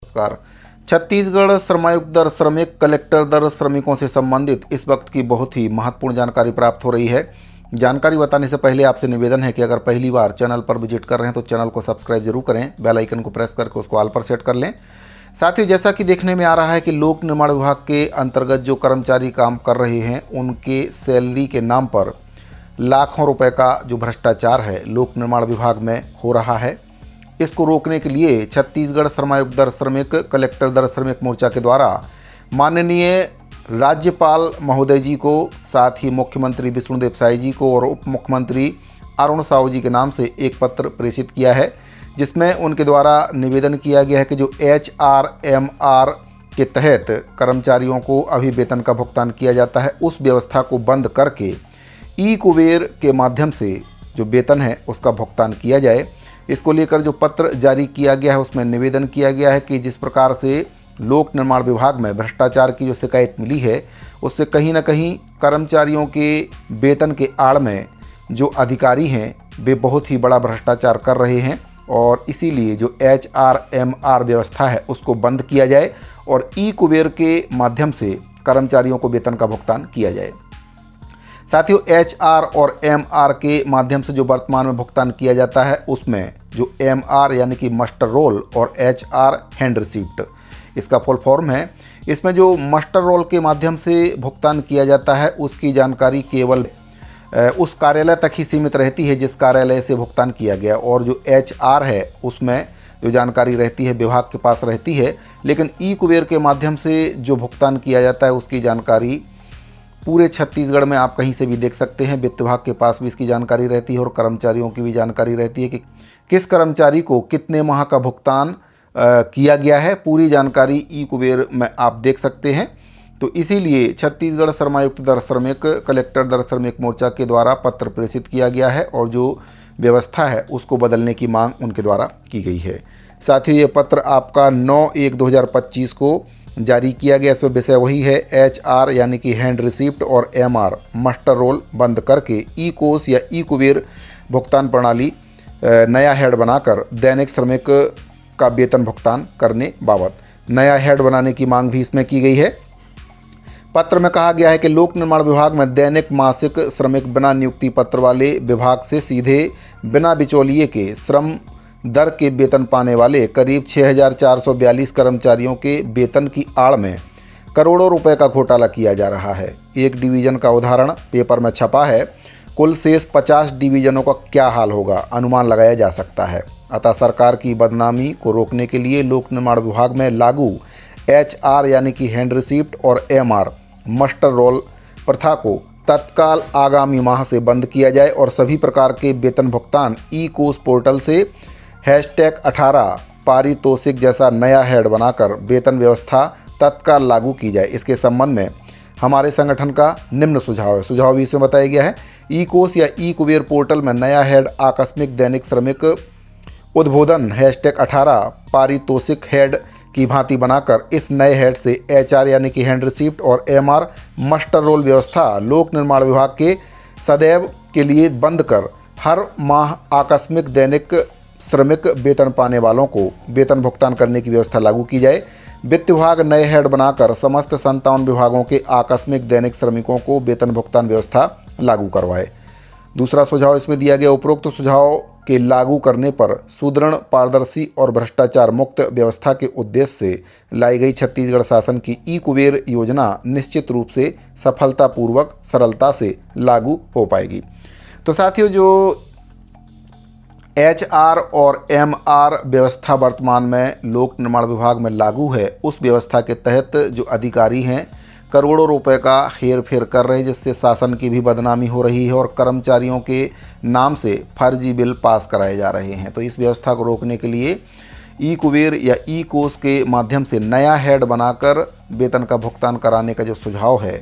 नमस्कार। छत्तीसगढ़ श्रमायुक्त दर श्रमिक कलेक्टर दर श्रमिकों से संबंधित इस वक्त की बहुत ही महत्वपूर्ण जानकारी प्राप्त हो रही है। जानकारी बताने से पहले आपसे निवेदन है कि अगर पहली बार चैनल पर विजिट कर रहे हैं तो चैनल को सब्सक्राइब जरूर करें, बेल आइकन को प्रेस करके उसको ऑल पर सेट कर लें। साथ ही जैसा कि देखने में आ रहा है कि लोक निर्माण विभाग के अंतर्गत जो कर्मचारी काम कर रहे हैं उनके सैलरी के नाम पर लाखों रुपए का जो भ्रष्टाचार है लोक निर्माण विभाग में हो रहा है, इसको रोकने के लिए छत्तीसगढ़ श्रमायुक्त दर श्रमिक कलेक्टर दर श्रमिक मोर्चा के द्वारा माननीय राज्यपाल महोदय जी को, साथ ही मुख्यमंत्री विष्णुदेव साय जी को और उप मुख्यमंत्री अरुण साहू जी के नाम से एक पत्र प्रेषित किया है, जिसमें उनके द्वारा निवेदन किया गया है कि जो HRMR के तहत कर्मचारियों को अभी वेतन का भुगतान किया जाता है उस व्यवस्था को बंद करके ई-कुबेर के माध्यम से जो वेतन है उसका भुगतान किया जाए। इसको लेकर जो पत्र जारी किया गया है उसमें निवेदन किया गया है कि जिस प्रकार से लोक निर्माण विभाग में भ्रष्टाचार की जो शिकायत मिली है उससे कहीं ना कहीं कर्मचारियों के वेतन के आड़ में जो अधिकारी हैं वे बहुत ही बड़ा भ्रष्टाचार कर रहे हैं और इसीलिए जो HRMR व्यवस्था है उसको बंद किया जाए और ई-कुबेर के माध्यम से कर्मचारियों को वेतन का भुगतान किया जाए। साथियों, HR और MR के माध्यम से जो वर्तमान में भुगतान किया जाता है उसमें जो MR यानी कि मास्टर रोल और HR हैंड रिसिप्ट इसका फुल फॉर्म है। इसमें जो मास्टर रोल के माध्यम से भुगतान किया जाता है उसकी जानकारी केवल उस कार्यालय तक ही सीमित रहती है जिस कार्यालय से भुगतान किया गया, और जो HR है उसमें जो जानकारी रहती है विभाग के पास रहती है, लेकिन ई-कुबेर के माध्यम से जो भुगतान किया जाता है उसकी जानकारी पूरे छत्तीसगढ़ में आप कहीं से भी देख सकते हैं। वित्त विभाग के पास भी इसकी जानकारी रहती है और कर्मचारियों की भी जानकारी रहती है कि किस कर्मचारी को कितने माह का भुगतान किया गया है, पूरी जानकारी ई-कुबेर में आप देख सकते हैं। तो इसीलिए छत्तीसगढ़ श्रमायुक्त दर श्रमिक कलेक्टर दर श्रमिक मोर्चा के द्वारा पत्र प्रेषित किया गया है और जो व्यवस्था है उसको बदलने की मांग उनके द्वारा की गई है। साथ ही ये पत्र आपका 9/1/2025 को जारी किया गया। इसमें विषय वही है HR यानी कि हैंड रिसिप्ट और MR मास्टर रोल बंद करके ई-कोस या ई-कुबेर भुगतान प्रणाली नया हेड बनाकर दैनिक श्रमिक का वेतन भुगतान करने बाबत नया हेड बनाने की मांग भी इसमें की गई है। पत्र में कहा गया है कि लोक निर्माण विभाग में दैनिक मासिक श्रमिक बिना नियुक्ति पत्र वाले विभाग से सीधे बिना बिचौलिए के श्रम दर के वेतन पाने वाले करीब 6,442 कर्मचारियों के वेतन की आड़ में करोड़ों रुपए का घोटाला किया जा रहा है। एक डिवीज़न का उदाहरण पेपर में छपा है, कुल शेष 50 डिवीज़नों का क्या हाल होगा अनुमान लगाया जा सकता है। अतः सरकार की बदनामी को रोकने के लिए लोक निर्माण विभाग में लागू HR यानी कि हैंड रिसिप्ट और MR मास्टर रोल प्रथा को तत्काल आगामी माह से बंद किया जाए और सभी प्रकार के वेतन भुगतान ई-कोस पोर्टल से #18 पारितोषिक जैसा नया हेड बनाकर वेतन व्यवस्था तत्काल लागू की जाए। इसके संबंध में हमारे संगठन का निम्न सुझाव है। सुझाव भी इसमें बताया गया है, ई-कोस या ई-कुबेर पोर्टल में नया हेड आकस्मिक दैनिक श्रमिक उद्बोधन #18 पारितोषिक हेड की भांति बनाकर इस नए हेड से HR यानी कि हैंड रिसिप्ट और MR मास्टर रोल व्यवस्था लोक निर्माण विभाग के सदैव के लिए बंद कर हर माह आकस्मिक दैनिक श्रमिक वेतन पाने वालों को वेतन भुगतान करने की व्यवस्था लागू की जाए। वित्त विभाग नए हेड बनाकर समस्त 57 विभागों के आकस्मिक दैनिक श्रमिकों को वेतन भुगतान व्यवस्था लागू करवाए। दूसरा सुझाव इसमें दिया गया, उपरोक्त सुझाव के लागू करने पर सुदृढ़, पारदर्शी और भ्रष्टाचार मुक्त व्यवस्था के उद्देश्य से लाई गई छत्तीसगढ़ शासन की ई-कुबेर योजना निश्चित रूप से सफलतापूर्वक सरलता से लागू हो पाएगी। तो साथियों, जो HR और MR व्यवस्था वर्तमान में लोक निर्माण विभाग में लागू है उस व्यवस्था के तहत जो अधिकारी हैं करोड़ों रुपए का हेर फेर कर रहे हैं, जिससे शासन की भी बदनामी हो रही है और कर्मचारियों के नाम से फर्जी बिल पास कराए जा रहे हैं। तो इस व्यवस्था को रोकने के लिए ई-कुबेर या ई-कोस के माध्यम से नया हेड बनाकर वेतन का भुगतान कराने का जो सुझाव है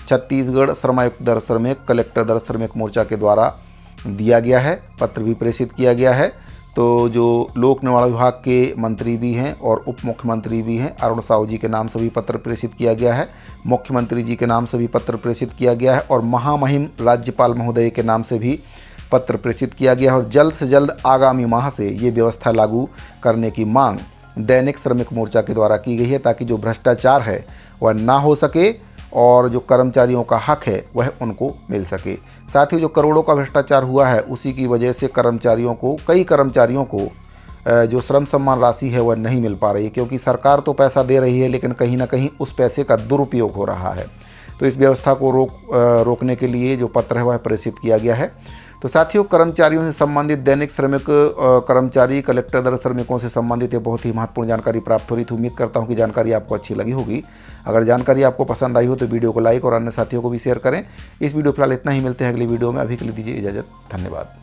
छत्तीसगढ़ श्रमायुक्त दर श्रमिक कलेक्टर दर श्रमिक मोर्चा के द्वारा दिया गया है, पत्र भी प्रेषित किया गया है। तो जो लोक निर्माण विभाग के मंत्री भी हैं और उप मुख्यमंत्री भी हैं, अरुण साहू जी के नाम से भी पत्र प्रेषित किया गया है, मुख्यमंत्री जी के नाम से भी पत्र प्रेषित किया गया है और महामहिम राज्यपाल महोदय के नाम से भी पत्र प्रेषित किया गया है और जल्द से जल्द आगामी माह से ये व्यवस्था लागू करने की मांग दैनिक श्रमिक मोर्चा के द्वारा की गई है, ताकि जो भ्रष्टाचार है वह ना हो सके और जो कर्मचारियों का हक है वह उनको मिल सके। साथ ही जो करोड़ों का भ्रष्टाचार हुआ है उसी की वजह से कई कर्मचारियों को जो श्रम सम्मान राशि है वह नहीं मिल पा रही है, क्योंकि सरकार तो पैसा दे रही है लेकिन कहीं ना कहीं उस पैसे का दुरुपयोग हो रहा है। तो इस व्यवस्था को रोकने के लिए जो पत्र है वह प्रेषित किया गया है। तो साथियों, कर्मचारियों से संबंधित दैनिक श्रमिक कर्मचारी कलेक्टर दर श्रमिकों से संबंधित ये बहुत ही महत्वपूर्ण जानकारी प्राप्त हो रही थी। उम्मीद करता हूँ कि जानकारी आपको अच्छी लगी होगी। अगर जानकारी आपको पसंद आई हो तो वीडियो को लाइक और अन्य साथियों को भी शेयर करें। इस वीडियो फिलहाल इतना ही, मिलते हैं अगली वीडियो में। अभी के लिए दीजिए इजाज़त। धन्यवाद।